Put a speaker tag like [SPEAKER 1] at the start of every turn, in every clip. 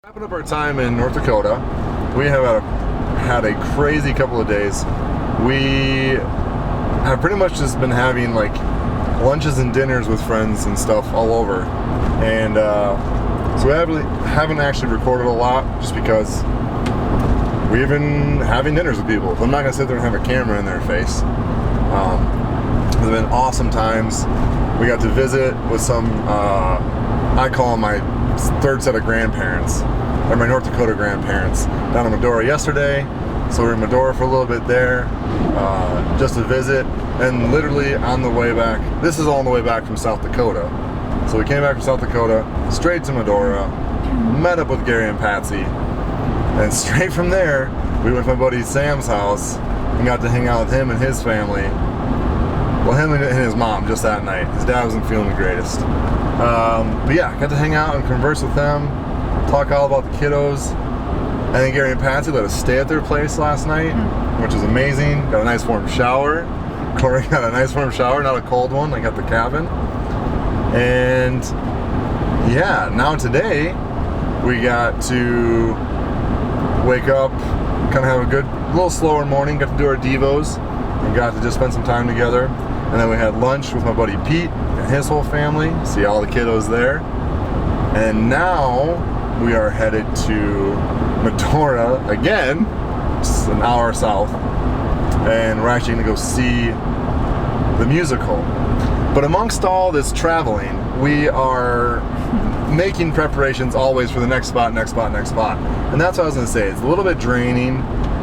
[SPEAKER 1] Wrapping up our time in North Dakota, we have had a crazy couple of days. We have pretty much just been having like lunches and dinners with friends and stuff all over, and so we haven't actually recorded a lot just because we've been having dinners with people. I'm not gonna sit there and have a camera in their face. They've been awesome times. We got to visit with some, I call them my third set of grandparents. They're my North Dakota grandparents down in Medora yesterday. So we were in Medora for a little bit there, just to visit. And literally on the way back, this is all on the way back from South Dakota. So we came back from South Dakota, straight to Medora, met up with Gary and Patsy, and straight from there, we went to my buddy Sam's house and got to hang out with him and his family. Well, him and his mom just that night. His dad wasn't feeling the greatest. But yeah, got to hang out and converse with them, talk all about the kiddos. I think Gary and Patsy let us stay at their place last night, which was amazing. Got a nice warm shower. Corey got a nice warm shower, not a cold one, like at the cabin. And yeah, now today, we got to wake up, kind of have a good, little slower morning, got to do our devos, and got to just spend some time together. And then we had lunch with my buddy Pete and his whole family, see all the kiddos there. And now we are headed to Medora again, just an hour south, and we're actually gonna go see the musical. But amongst all this traveling, we are making preparations always for the next spot, next spot, next spot. And that's what I was gonna say, it's a little bit draining,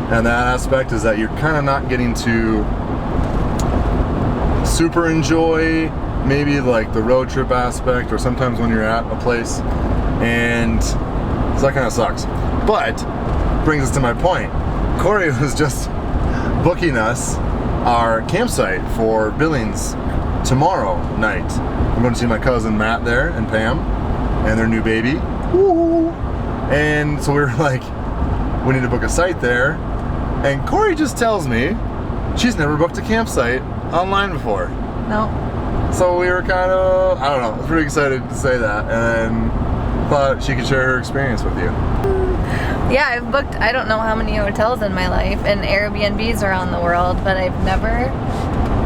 [SPEAKER 1] and that aspect is that you're kind of not getting to super enjoy maybe like the road trip aspect, or sometimes when you're at a place, and so that kind of sucks. But brings us to my point. Corey was just booking us our campsite for Billings tomorrow night. I'm going to see my cousin Matt there and Pam and their new baby. Woo! And so we were like, we need to book a site there. And Corey just tells me she's never booked a campsite online before.
[SPEAKER 2] No.
[SPEAKER 1] So we were kind of, I don't know, I was pretty excited to say that, and thought she could share her experience with you.
[SPEAKER 2] Yeah, I've booked I don't know how many hotels in my life and Airbnbs around the world, but I've never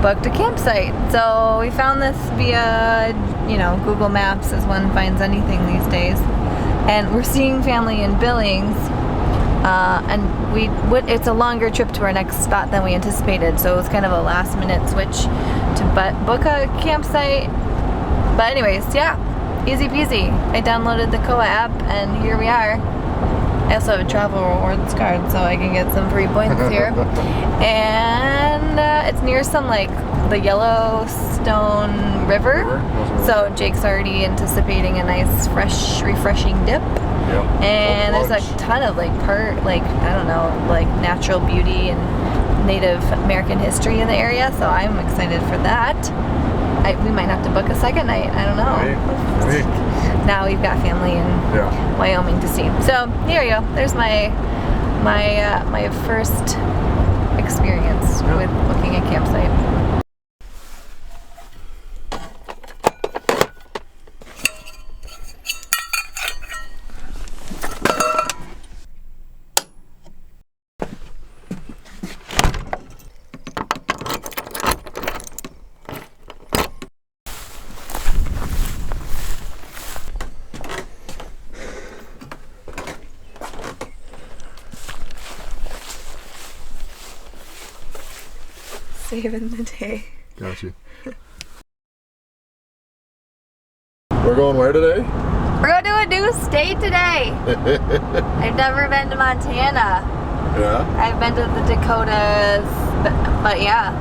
[SPEAKER 2] booked a campsite. So we found this via, Google Maps, as one finds anything these days. And we're seeing family in Billings. And it's a longer trip to our next spot than we anticipated, so it was kind of a last minute switch to book a campsite. But anyways, yeah, easy peasy. I downloaded the Koa app and here we are. I also have a travel rewards card, so I can get some free points here. And it's near some like the Yellowstone River, so Jake's already anticipating a nice, fresh, refreshing dip.
[SPEAKER 1] Yep.
[SPEAKER 2] And there's a ton of natural beauty and Native American history in the area, so I'm excited for that. We might have to book a second night, I don't know.
[SPEAKER 1] Right.
[SPEAKER 2] Now we've got family in Wyoming to see. So here you go, there's my first experience with booking a campsite. Saving the day.
[SPEAKER 1] Got you. We're going where today?
[SPEAKER 2] We're going to a new state today. I've never been to Montana.
[SPEAKER 1] Yeah?
[SPEAKER 2] I've been to the Dakotas, but yeah,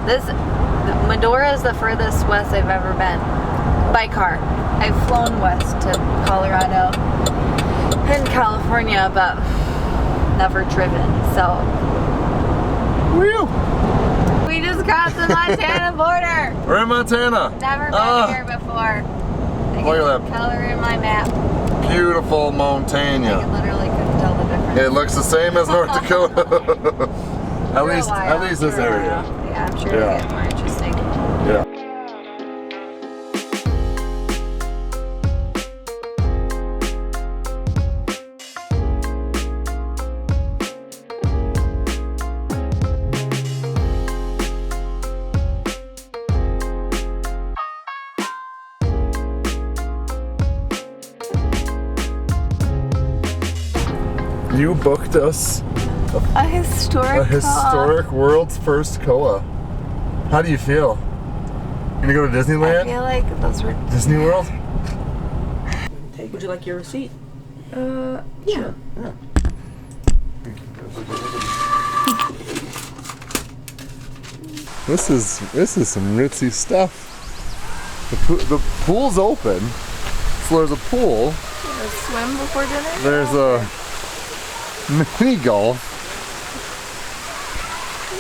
[SPEAKER 2] Medora is the furthest west I've ever been by car. I've flown west to Colorado and California, but never driven, so.
[SPEAKER 1] Whew.
[SPEAKER 2] We just crossed the Montana border.
[SPEAKER 1] We're in Montana.
[SPEAKER 2] Never been here before.
[SPEAKER 1] Look at that.
[SPEAKER 2] Color in my map.
[SPEAKER 1] Beautiful Montana.
[SPEAKER 2] I literally couldn't tell the difference.
[SPEAKER 1] It looks the same as North Dakota. at least this area.
[SPEAKER 2] Yeah, I'm sure it'll get more interesting.
[SPEAKER 1] Yeah. You booked us
[SPEAKER 2] A historic
[SPEAKER 1] world's first koa. How do you feel? Gonna go to Disneyland?
[SPEAKER 2] I feel like those were
[SPEAKER 1] Disney World?
[SPEAKER 3] Would you like your receipt?
[SPEAKER 2] yeah.
[SPEAKER 1] Sure. Yeah. This is some ritzy stuff. The pool's open, so there's a pool.
[SPEAKER 2] A swim before dinner?
[SPEAKER 1] There's a mini golf.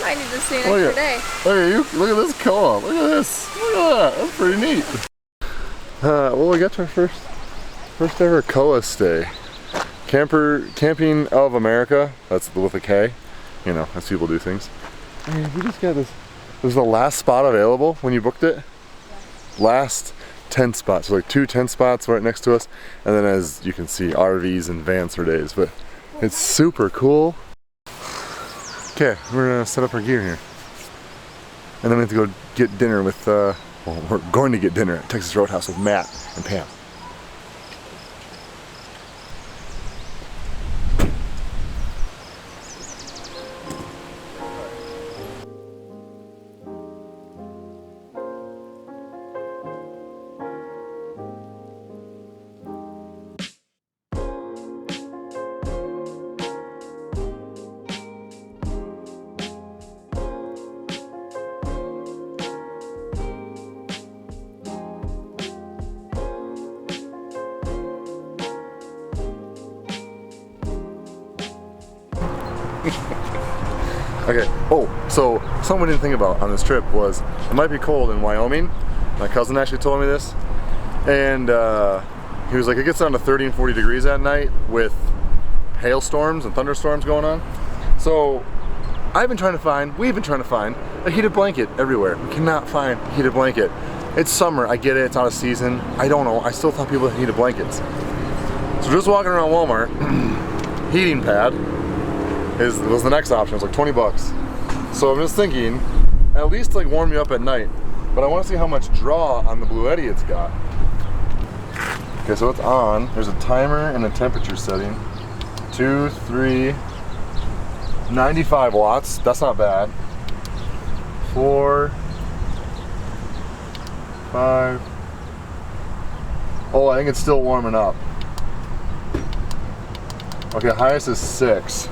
[SPEAKER 2] I need to stay an
[SPEAKER 1] Look
[SPEAKER 2] extra day.
[SPEAKER 1] Look at you! Look at this koa! Look at this! Look at that! That's pretty neat. Well, we got to our first ever koa stay. Camping of America. That's with a K. You know, as people do things. And we just got this. It was the last spot available when you booked it. Last tent spots. So like 2 tent spots right next to us, and then as you can see, RVs and vans for days. But it's super cool. Okay, we're gonna set up our gear here, and then we have to go get dinner with. Well, we're going to get dinner at Texas Roadhouse with Matt and Pam. Okay, oh, so something we didn't think about on this trip was it might be cold in Wyoming. My cousin actually told me this. And he was like, it gets down to 30 and 40 degrees at night with hailstorms and thunderstorms going on. So we've been trying to find a heated blanket everywhere. We cannot find a heated blanket. It's summer, I get it, it's out of season. I don't know, I still thought people had heated blankets. So just walking around Walmart, heating pad was the next option. It was like 20 bucks. So I'm just thinking, at least like warm you up at night. But I want to see how much draw on the Blue Eddy it's got. Okay, so it's on. There's a timer and a temperature setting. 2, 3, 95 watts. That's not bad. 4, 5. Oh, I think it's still warming up. Okay, highest is 6.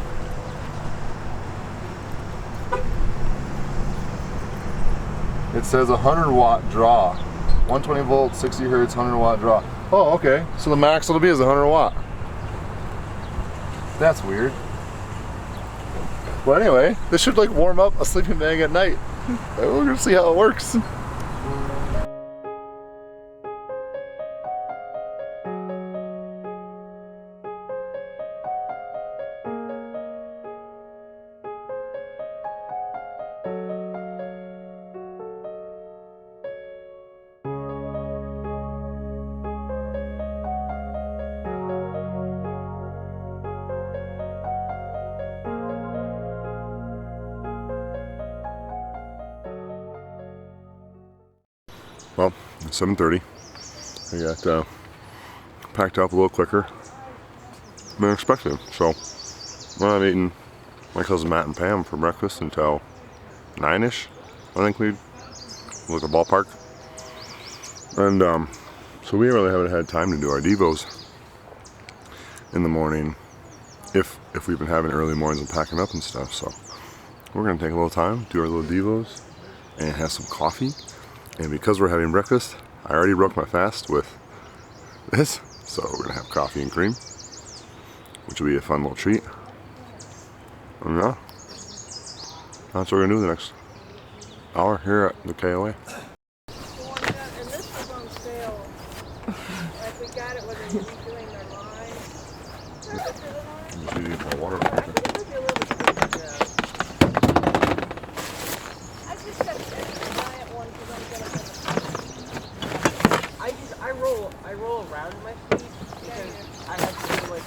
[SPEAKER 1] It says 100 watt draw. 120 volt, 60 hertz, 100 watt draw. Oh, okay. So the max it'll be is 100 watt. That's weird. But anyway, this should like warm up a sleeping bag at night. We're gonna see how it works. Well, it's 7:30. I got packed up a little quicker than expected. So I'm eating my cousin Matt and Pam for breakfast until 9ish. I think we look at the ballpark. And so we really haven't had time to do our devos in the morning if we've been having early mornings and packing up and stuff. So we're gonna take a little time, do our little devos, and have some coffee. And because we're having breakfast, I already broke my fast with this, so we're gonna have coffee and cream, which will be a fun little treat. And yeah, that's what we're gonna do the next hour here at the KOA.
[SPEAKER 3] And this was on sale. Like we got it when they were redoing their line.
[SPEAKER 1] Just using my water.
[SPEAKER 3] I think it might be a little bit cheaper, yeah. I just got to buy it one because I'm gonna. I roll around in my feet because I have to do like.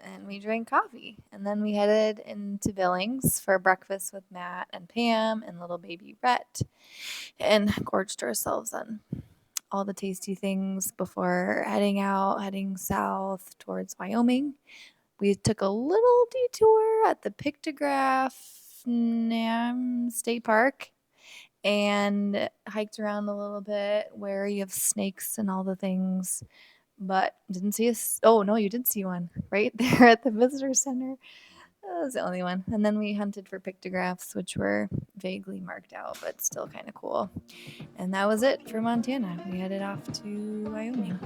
[SPEAKER 2] And we drank coffee. And then we headed into Billings for breakfast with Matt and Pam and little baby Rhett, and gorged ourselves on all the tasty things before heading south towards Wyoming. We took a little detour at the Pictograph State Park and hiked around a little bit where you have snakes and all the things, but didn't see oh no, you did see one right there at the visitor center. That was the only one. And then we hunted for pictographs, which were vaguely marked out, but still kind of cool. And that was it for Montana. We headed off to Wyoming.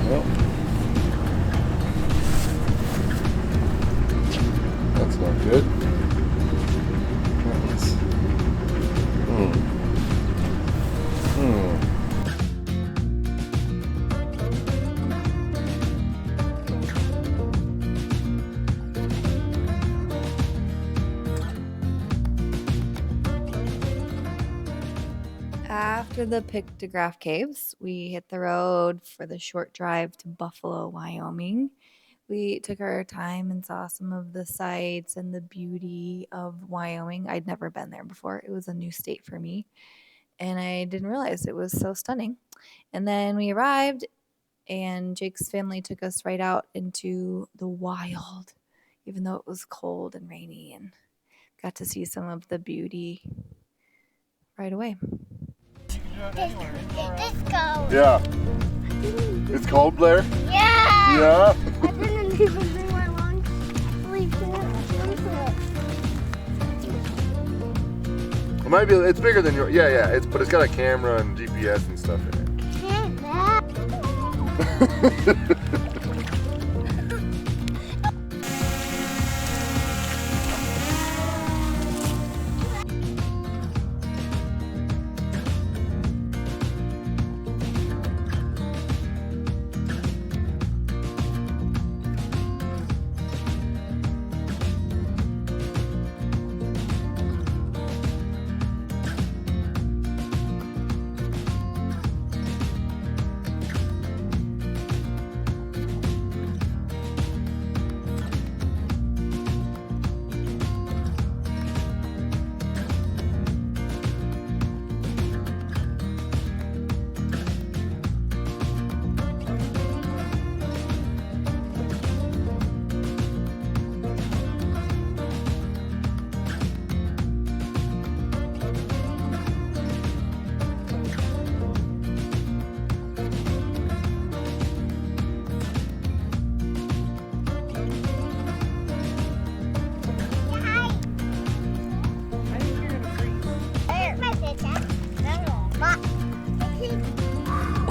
[SPEAKER 1] Well, that's not good. Nice.
[SPEAKER 2] After the Pictograph Caves, we hit the road for the short drive to Buffalo, Wyoming. We took our time and saw some of the sights and the beauty of Wyoming. I'd never been there before. It was a new state for me, and I didn't realize it was so stunning. And then we arrived, and Jake's family took us right out into the wild, even though it was cold and rainy, and got to see some of the beauty right away.
[SPEAKER 3] Disco.
[SPEAKER 1] Yeah. It's cold, Blair?
[SPEAKER 3] Yeah.
[SPEAKER 1] Yeah.
[SPEAKER 3] I didn't even bring my long sleeve
[SPEAKER 1] It might be. It's bigger than your. Yeah. But it's got a camera and GPS and stuff in it.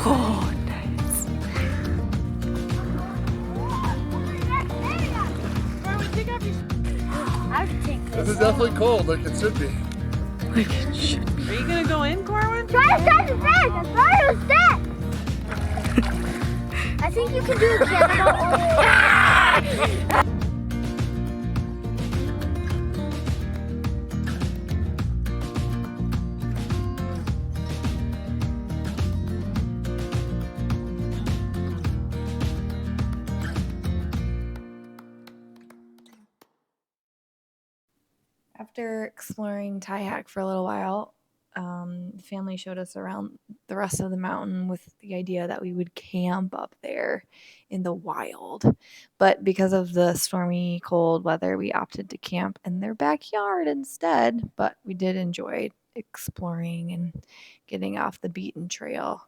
[SPEAKER 2] Oh, nice.
[SPEAKER 1] This is definitely cold, like it should be.
[SPEAKER 2] Like it should be.
[SPEAKER 4] Are you gonna go in, Corwin?
[SPEAKER 3] Try to touch his face. I thought it was dead. I
[SPEAKER 4] I think you can do a cannonball.
[SPEAKER 2] After exploring Tayak for a little while, the family showed us around the rest of the mountain with the idea that we would camp up there in the wild. But because of the stormy, cold weather, we opted to camp in their backyard instead. But we did enjoy exploring and getting off the beaten trail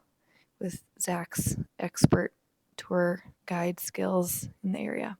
[SPEAKER 2] with Zach's expert tour guide skills in the area.